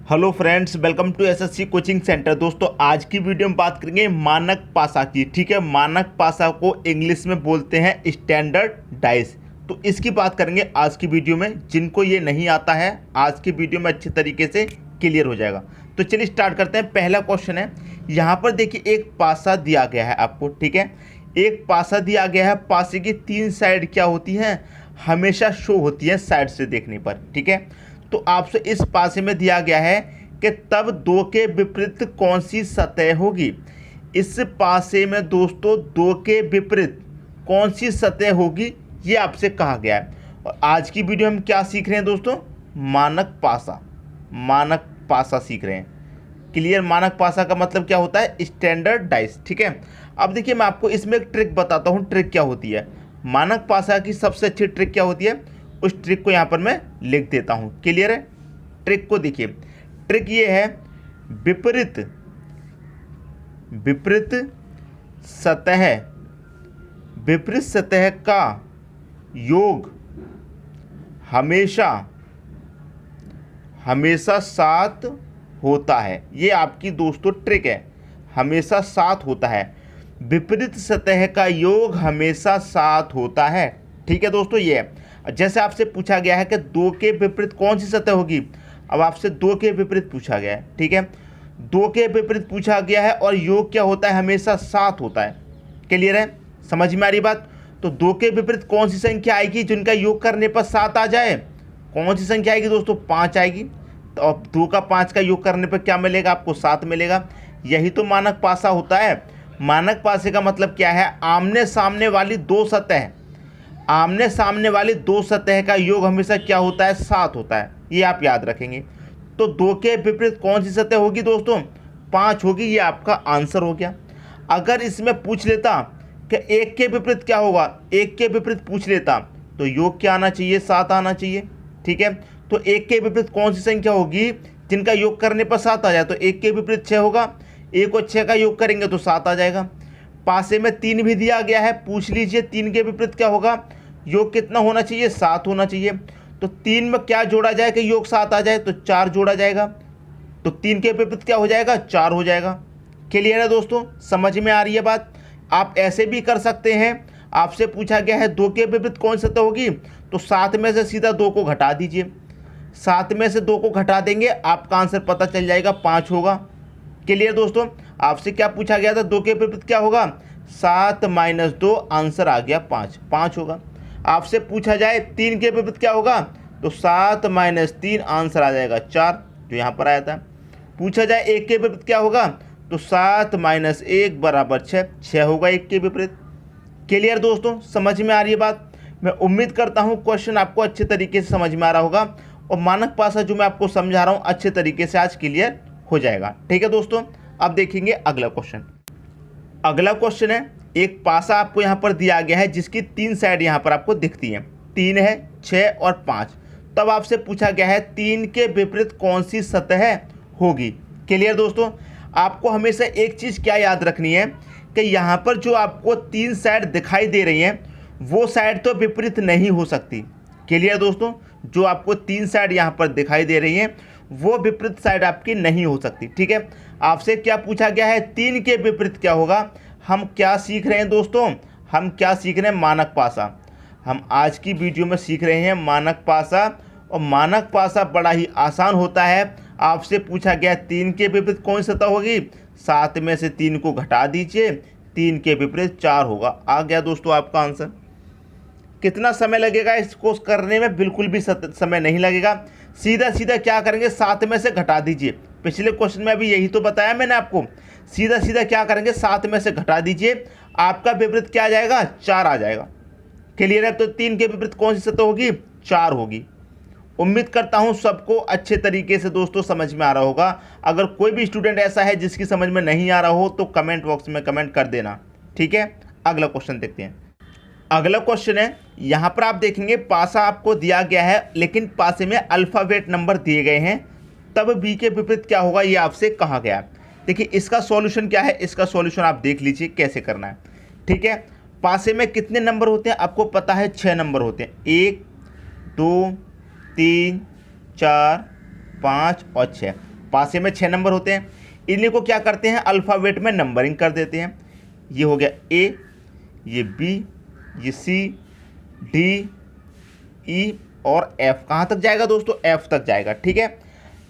Hello friends, welcome to SSC coaching centre. दोस्तों, आज की वीडियो में बात करेंगे मानक पासा की। ठीक है, मानक पासा को इंग्लिश में बोलते हैं स्टैंडर्ड डाइस। तो इसकी बात करेंगे आज की वीडियो में। जिनको ये नहीं आता है, आज की वीडियो में अच्छे तरीके से क्लियर हो जाएगा। तो चलिए स्टार्ट करते हैं। पहला क्वेश्चन है, यहाँ पर देखिए एक पासा दिया गया है आपको। ठीक है, एक पासा दिया गया है। पासे की तीन साइड क्या होती हैं? हमेशा शो होती है साइड से देखने पर। ठीक है, तो आपसे इस पासे में दिया गया है कि तब दो के विपरीत कौन सी सतह होगी। इस पासे में दोस्तों दो के विपरीत कौन सी सतह होगी, ये आपसे कहा गया है। और आज की वीडियो हम क्या सीख रहे हैं दोस्तों? मानक पासा। मानक पासा सीख रहे हैं। क्लियर? मानक पासा का मतलब क्या होता है? Standard dice. ठीक है, अब देखिए मैं आपको इसमें एक ट्रिक बताता हूँ। ट्रिक क्या होती है? मानक पासा की सबसे अच्छी ट्रिक क्या होती है, उस ट्रिक को यहाँ पर मैं लिख देता हूँ। क्लियर है? ट्रिक को देखिए। ट्रिक ये है, विपरीत विपरीत सतह विपरीत सतह का योग हमेशा हमेशा साथ होता है। ये आपकी दोस्तों ट्रिक है, हमेशा साथ होता है। विपरीत सतह का योग हमेशा साथ होता है। ठीक है दोस्तों, ये है। जैसे आपसे पूछा गया है कि दो के विपरीत कौन सी सतह होगी। अब आपसे दो के विपरीत पूछा गया है। ठीक है, दो के विपरीत पूछा गया है और योग क्या होता है? हमेशा साथ होता है। क्लियर है? समझ में आ रही बात? तो दो के विपरीत कौन सी संख्या आएगी जिनका योग करने पर सात आ जाए? कौन सी संख्या आएगी दोस्तों? पाँच आएगी। तो अब दो का पाँच का योग करने पर क्या मिलेगा आपको? सात मिलेगा। यही तो मानक पासा होता है। मानक पासे का मतलब क्या है? आमने सामने वाली दो सतह, आमने सामने वाली दो सतह का योग हमेशा क्या होता है? सात होता है। ये आप याद रखेंगे। तो दो के विपरीत कौन सी सतह होगी दोस्तों? पाँच होगी। ये आपका आंसर हो गया। अगर इसमें पूछ लेता कि एक के विपरीत क्या होगा, एक के विपरीत पूछ लेता, तो योग क्या आना चाहिए? सात आना चाहिए। ठीक है, तो एक के विपरीत कौन सी संख्या होगी जिनका योग करने पर सात आ जाए? तो एक के विपरीत छः होगा। एक और छः का योग करेंगे तो सात आ जाएगा। पासे में तीन भी दिया गया है, पूछ लीजिए तीन के विपरीत क्या होगा? योग कितना होना चाहिए? सात होना चाहिए। तो तीन में क्या जोड़ा जाए कि योग सात आ जाए? तो चार जोड़ा जाएगा। तो तीन के विपरीत क्या हो जाएगा? चार हो जाएगा। क्लियर है दोस्तों? समझ में आ रही है बात? आप ऐसे भी कर सकते हैं। आपसे पूछा गया है दो के विपरीत कौन सी सतह होगी, तो सात में से सीधा दो को घटा दीजिए। सात में से दो को घटा देंगे, आपका आंसर पता चल जाएगा, पाँच होगा। क्लियर दोस्तों? आपसे क्या पूछा गया था? दो के विपरीत क्या होगा? सात माइनस दो, आंसर आ गया पाँच, पाँच होगा। आपसे पूछा जाए तीन के विपरीत क्या होगा, तो सात माइनस तीन, आंसर आ जाएगा चार, जो यहाँ पर आया था। पूछा जाए एक के विपरीत क्या होगा, तो सात माइनस एक बराबर छः, छः होगा एक के विपरीत। क्लियर दोस्तों? समझ में आ रही है बात? मैं उम्मीद करता हूँ क्वेश्चन आपको अच्छे तरीके से समझ में आ रहा होगा और मानक पासा जो मैं आपको समझा रहा हूँ अच्छे तरीके से आज क्लियर हो जाएगा। ठीक है दोस्तों, अब देखेंगे अगला क्वेश्चन। अगला क्वेश्चन है, एक पासा आपको यहाँ पर दिया गया है जिसकी तीन साइड यहाँ पर आपको दिखती हैं। तीन है, छः और पाँच। तब आपसे पूछा गया है तीन के विपरीत कौन सी सतह होगी। क्लियर दोस्तों? आपको हमेशा एक चीज़ क्या याद रखनी है कि यहाँ पर जो आपको तीन साइड दिखाई दे रही हैं वो साइड तो विपरीत नहीं हो सकती। क्लियर दोस्तों? जो आपको तीन साइड यहाँ पर दिखाई दे रही हैं वो विपरीत साइड आपकी नहीं हो सकती। ठीक है, आपसे क्या पूछा गया है? तीन के विपरीत क्या होगा। हम क्या सीख रहे हैं दोस्तों? हम क्या सीख रहे हैं? मानक पासा। हम आज की वीडियो में सीख रहे हैं मानक पासा। और मानक पासा बड़ा ही आसान होता है। आपसे पूछा गया तीन के विपरीत कौन सी सतह होगी, सात में से तीन को घटा दीजिए, तीन के विपरीत चार होगा। आ गया दोस्तों आपका आंसर। कितना समय लगेगा इसको करने में? बिल्कुल भी समय नहीं लगेगा। सीधा सीधा क्या करेंगे, सात में से घटा दीजिए। पिछले क्वेश्चन में अभी यही तो बताया मैंने आपको। सीधा सीधा क्या करेंगे, सात में से घटा दीजिए, आपका विपरीत क्या आ जाएगा? चार आ जाएगा। क्लियर है? तो तीन के विपरीत कौन सी सतह होगी? चार होगी। उम्मीद करता हूं सबको अच्छे तरीके से दोस्तों समझ में आ रहा होगा। अगर कोई भी स्टूडेंट ऐसा है जिसकी समझ में नहीं आ रहा हो तो कमेंट बॉक्स में कमेंट कर देना। ठीक है, अगला क्वेश्चन देखते हैं। अगला क्वेश्चन है, यहाँ पर आप देखेंगे पासा आपको दिया गया है लेकिन पासे में अल्फ़ाबेट नंबर दिए गए हैं। तब बी के विपरीत क्या होगा, ये आपसे कहा गया है। देखिए इसका सॉल्यूशन क्या है, इसका सॉल्यूशन आप देख लीजिए कैसे करना है। ठीक है, पासे में कितने नंबर होते हैं आपको पता है? 6 नंबर होते हैं। 1 2 3 4 5 और 6। पासे में 6 नंबर होते हैं, इन्हीं को क्या करते हैं अल्फ़ाबेट में नंबरिंग कर देते हैं। ये हो गया ए, ये बी, ये सी, डी, ई और एफ। कहाँ तक जाएगा दोस्तों, एफ तक जाएगा। ठीक है,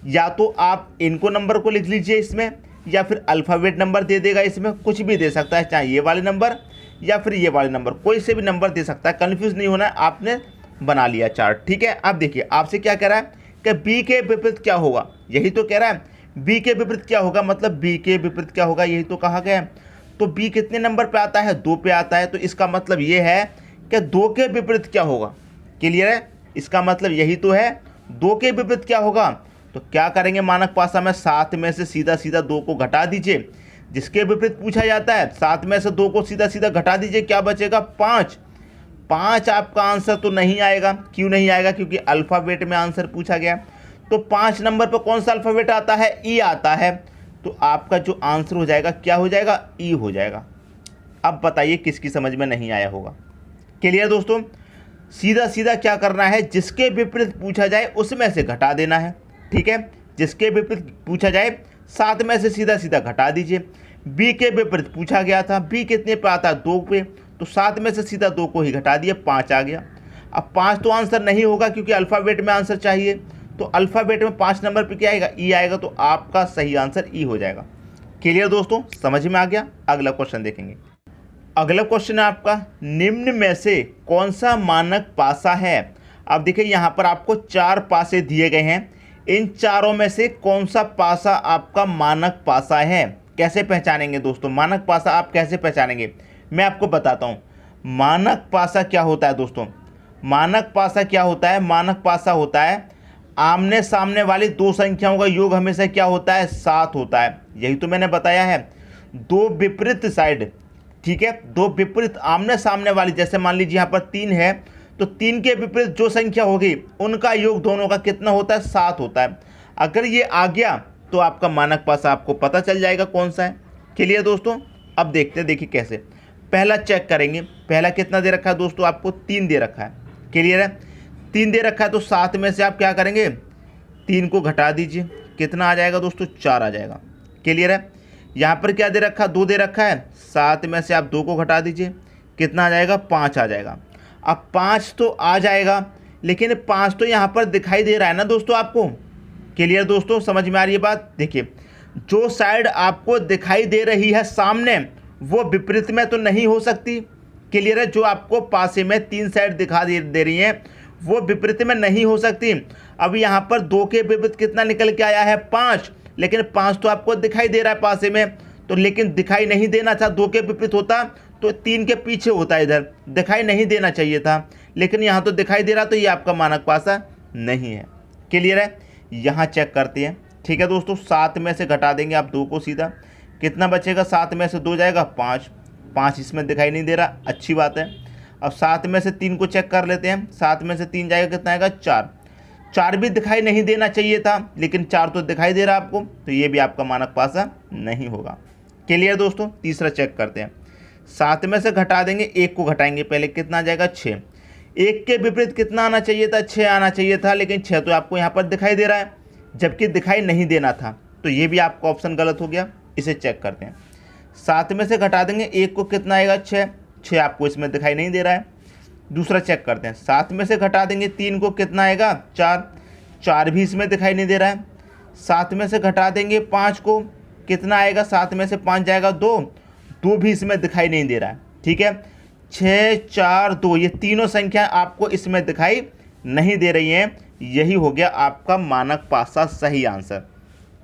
या तो आप इनको नंबर को लिख लीजिए इसमें, या फिर अल्फ़ाबेट नंबर दे देगा, इसमें कुछ भी दे सकता है, चाहे ये वाले नंबर या फिर ये वाले नंबर, कोई से भी नंबर दे सकता है। कन्फ्यूज़ नहीं होना है, आपने बना लिया चार्ट। ठीक है, अब देखिए आपसे क्या कह रहा है कि बी के विपरीत क्या होगा, यही तो कह रहा है बी के विपरीत क्या होगा, मतलब बी के विपरीत क्या होगा, यही तो कहा गया है। तो बी कितने नंबर पे आता है, 2 पे आता है, तो इसका मतलब ये है कि 2 के विपरीत क्या होगा। क्लियर है, इसका मतलब यही तो है 2 के विपरीत क्या होगा। तो क्या करेंगे मानक पासा में, 7 में से सीधा सीधा 2 को घटा दीजिए, जिसके विपरीत पूछा जाता है 7 में से 2 को सीधा सीधा घटा दीजिए, क्या बचेगा 5। 5 आपका आंसर तो नहीं आएगा। क्यों नहीं आएगा, क्योंकि अल्फ़ाबेट में आंसर पूछा गया। तो 5 नंबर पर कौन सा अल्फ़ाबेट आता है, ई आता है। तो आपका जो आंसर हो जाएगा क्या हो जाएगा, ई हो जाएगा। अब बताइए किसकी समझ में नहीं आया होगा। क्लियर दोस्तों, सीधा सीधा क्या करना है, जिसके विपरीत पूछा जाए उसमें से घटा देना है। ठीक है, जिसके विपरीत पूछा जाए 7 में से सीधा सीधा घटा दीजिए। बी के विपरीत पूछा गया था, बी कितने पे आता है 2 पे, तो 7 में से सीधा 2 को ही घटा दिए, 5 आ गया। अब 5 तो आंसर नहीं होगा क्योंकि अल्फ़ाबेट में आंसर चाहिए, तो अल्फ़ाबेट में 5 नंबर पे क्या आएगा, ई आएगा। तो आपका सही आंसर ई हो जाएगा। क्लियर दोस्तों, समझ में आ गया। अगला क्वेश्चन देखेंगे। अगला क्वेश्चन है आपका, निम्न में से कौन सा मानक पासा है। अब देखिए यहाँ पर आपको 4 पासे दिए गए हैं, इन चारों में से कौन सा पासा आपका मानक पासा है। कैसे पहचानेंगे दोस्तों, मानक पासा आप कैसे पहचानेंगे, मैं आपको बताता हूँ। मानक पासा क्या होता है दोस्तों, मानक पासा क्या होता है, मानक पासा होता है आमने सामने वाली 2 संख्याओं का योग हमेशा क्या होता है, 7 होता है। यही तो मैंने बताया है। 2 विपरीत साइड, ठीक है, 2 विपरीत आमने सामने वाली, जैसे मान लीजिए यहाँ पर 3 है, तो 3 के विपरीत जो संख्या होगी उनका योग दोनों का कितना होता है, 7 होता है। अगर ये आ गया तो आपका मानक पासा आपको पता चल जाएगा कौन सा है। क्लियर दोस्तों, अब देखते हैं, देखिए कैसे। पहला चेक करेंगे, पहला कितना दे रखा है दोस्तों, आपको 3 दे रखा है। क्लियर है, 3 दे रखा है, तो 7 में से आप क्या करेंगे, 3 को घटा दीजिए, कितना आ जाएगा दोस्तों, 4 आ जाएगा। क्लियर है, यहाँ पर क्या दे रखा है, 2 दे रखा है, 7 में से आप 2 को घटा दीजिए, कितना आ जाएगा, 5 आ जाएगा। अब 5 तो आ जाएगा, लेकिन 5 तो यहाँ पर दिखाई दे रहा है ना दोस्तों आपको। क्लियर दोस्तों, समझ में आ रही है बात। देखिए, जो साइड आपको दिखाई दे रही है सामने, वो विपरीत में तो नहीं हो सकती। क्लियर है, जो आपको पासे में 3 साइड दिखा दे रही हैं, वो विपरीत में नहीं हो सकती। अब यहाँ पर 2 के विपरीत कितना निकल के आया है, 5, लेकिन 5 तो आपको दिखाई दे रहा है पासे में, तो लेकिन दिखाई नहीं देना था। 2 के विपरीत होता तो 3 के पीछे होता, इधर दिखाई नहीं देना चाहिए था, लेकिन यहाँ तो दिखाई दे रहा, तो ये आपका मानक पासा नहीं है। क्लियर है, यहाँ चेक करते हैं। ठीक है दोस्तों, 7 में से घटा देंगे आप 2 को सीधा, कितना बचेगा, 7 में से 2 जाएगा 5, 5 इसमें दिखाई नहीं दे रहा, अच्छी बात है। अब 7 में से 3 को चेक कर लेते हैं, 7 में से 3 जाएगा, कितना आएगा, 4, 4 भी दिखाई नहीं देना चाहिए था, लेकिन 4 तो दिखाई दे रहा आपको, तो ये भी आपका मानक पासा नहीं होगा। क्लियर दोस्तों, तीसरा चेक करते हैं। 7 में से घटा देंगे, 1 को घटाएंगे पहले, कितना आ जाएगा, 6। 1 के विपरीत कितना आना चाहिए था, 6 आना चाहिए था, लेकिन 6 तो आपको यहाँ पर दिखाई दे रहा है, जबकि दिखाई नहीं देना था, तो ये भी आपका ऑप्शन गलत हो गया। इसे चेक करते हैं। 7 में से घटा देंगे, 1 को कितना आएगा, 6, 6 आपको इसमें दिखाई नहीं दे रहा है। दूसरा चेक करते हैं। 7 में से घटा देंगे 3 को, कितना आएगा, 4, 4 भी इसमें दिखाई नहीं दे रहा है। 7 में से घटा देंगे 5 को, कितना आएगा, 7 में से 5 जाएगा 2, 2 भी इसमें दिखाई नहीं दे रहा है। ठीक है, 6, 4, 2, ये तीनों संख्या आपको इसमें दिखाई नहीं दे रही हैं। यही हो गया आपका मानक पासा सही आंसर।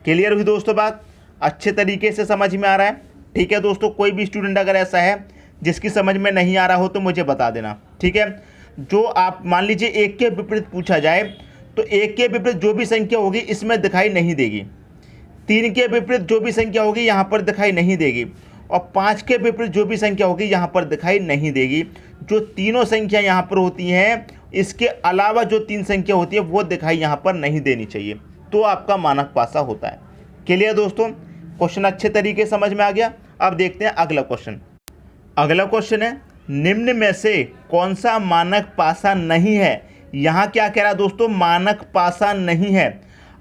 क्लियर हुई दोस्तों बात, अच्छे तरीके से समझ में आ रहा है। ठीक है दोस्तों, कोई भी स्टूडेंट अगर ऐसा है जिसकी समझ में नहीं आ रहा हो तो मुझे बता देना। ठीक है, जो आप मान लीजिए 1 के विपरीत पूछा जाए, तो 1 के विपरीत जो भी संख्या होगी इसमें दिखाई नहीं देगी, 3 के विपरीत जो भी संख्या होगी यहाँ पर दिखाई नहीं देगी, और 5 के विपरीत जो भी संख्या होगी यहाँ पर दिखाई नहीं देगी। जो तीनों संख्या यहाँ पर होती हैं, इसके अलावा जो 3 संख्या होती है वो दिखाई यहाँ पर नहीं देनी चाहिए, तो आपका मानक पासा होता है। क्लियर दोस्तों, क्वेश्चन अच्छे तरीके समझ में आ गया। अब देखते हैं अगला क्वेश्चन। अगला क्वेश्चन है, निम्न में से कौन सा मानक पासा नहीं है। यहाँ क्या कह रहा है दोस्तों, मानक पासा नहीं है।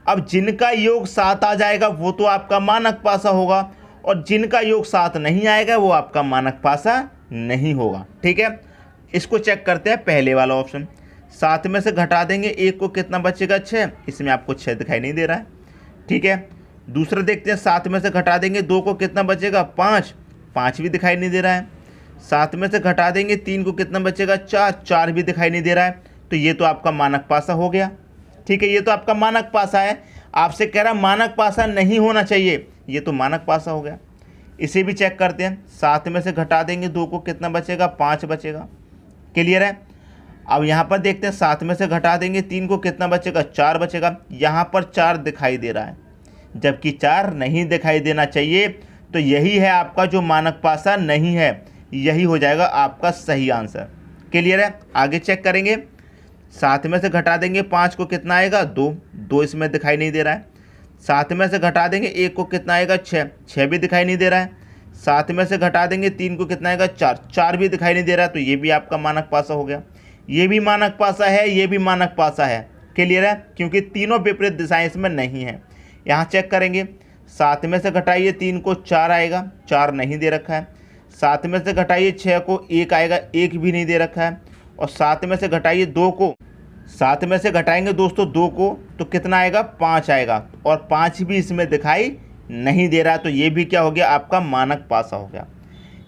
अब जिनका योग 7 आ जाएगा वो तो आपका मानक पासा होगा, और जिनका योग 7 नहीं आएगा वो आपका मानक पासा नहीं होगा। ठीक है, इसको चेक करते हैं। पहले वाला ऑप्शन 7 में से घटा देंगे 1 को, कितना बचेगा 6। इसमें आपको 6 दिखाई नहीं दे रहा है। ठीक है, दूसरा देखते हैं 7 में से घटा देंगे 2 को, कितना बचेगा 5। 5 भी दिखाई नहीं दे रहा है। 7 में से घटा देंगे 3 को, कितना बचेगा 4। 4 भी दिखाई नहीं दे रहा है। तो ये तो आपका मानक पासा हो गया। ठीक है, ये तो आपका मानक पासा है। आपसे कह रहा मानक पासा नहीं होना चाहिए, ये तो मानक पासा हो गया। इसे भी चेक करते हैं। 7 में से घटा देंगे 2 को, कितना बचेगा 5 बचेगा। क्लियर है। अब यहाँ पर देखते हैं 7 में से घटा देंगे 3 को, कितना बचेगा 4 बचेगा। यहाँ पर 4 दिखाई दे रहा है, जबकि 4 नहीं दिखाई देना चाहिए। तो यही है आपका जो मानक पासा नहीं है, यही हो जाएगा आपका सही आंसर। क्लियर है। आगे चेक करेंगे। 7 में से घटा देंगे 5 को, कितना आएगा 2। 2 इसमें दिखाई नहीं दे रहा है। 7 में से घटा देंगे 1 को, कितना आएगा 6। 6 भी दिखाई नहीं दे रहा है। 7 में से घटा देंगे 3 को, कितना आएगा 4। 4 भी दिखाई नहीं दे रहा है। तो ये भी आपका मानक पासा हो गया। ये भी मानक पासा है, ये भी मानक पासा है। क्लियर है, क्योंकि तीनों विपरीत दिशाएं इसमें नहीं है। यहाँ चेक करेंगे। 7 में से घटाइए 3 को, 4 आएगा। 4 नहीं दे रखा है। 7 में से घटाइए 6 को, 1 आएगा। 1 भी नहीं दे रखा है। और 7 में से घटाइए 2 को, 7 में से घटाएंगे दोस्तों 2 को, तो कितना आएगा 5 आएगा। और 5 भी इसमें दिखाई नहीं दे रहा। तो ये भी क्या हो गया आपका मानक पासा हो गया।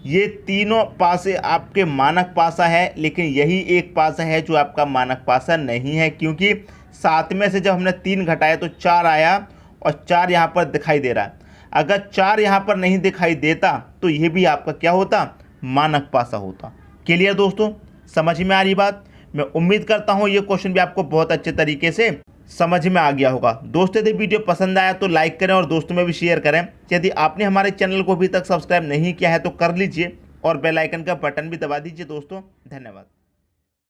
ये तीनों पासे आपके मानक पासा है, लेकिन यही एक पासा है जो आपका मानक पासा नहीं है, क्योंकि 7 में से जब हमने 3 घटाया तो 4 आया, और 4 यहाँ पर दिखाई दे रहा है। अगर 4 यहाँ पर नहीं दिखाई देता तो ये भी आपका क्या होता, मानक पासा होता। क्लियर दोस्तों, समझ में आ रही बात। मैं उम्मीद करता हूँ ये क्वेश्चन भी आपको बहुत अच्छे तरीके से समझ में आ गया होगा। दोस्तों यदि वीडियो पसंद आया तो लाइक करें और दोस्तों में भी शेयर करें। यदि आपने हमारे चैनल को अभी तक सब्सक्राइब नहीं किया है तो कर लीजिए, और बेल आइकन का बटन भी दबा दीजिए। दोस्तों धन्यवाद।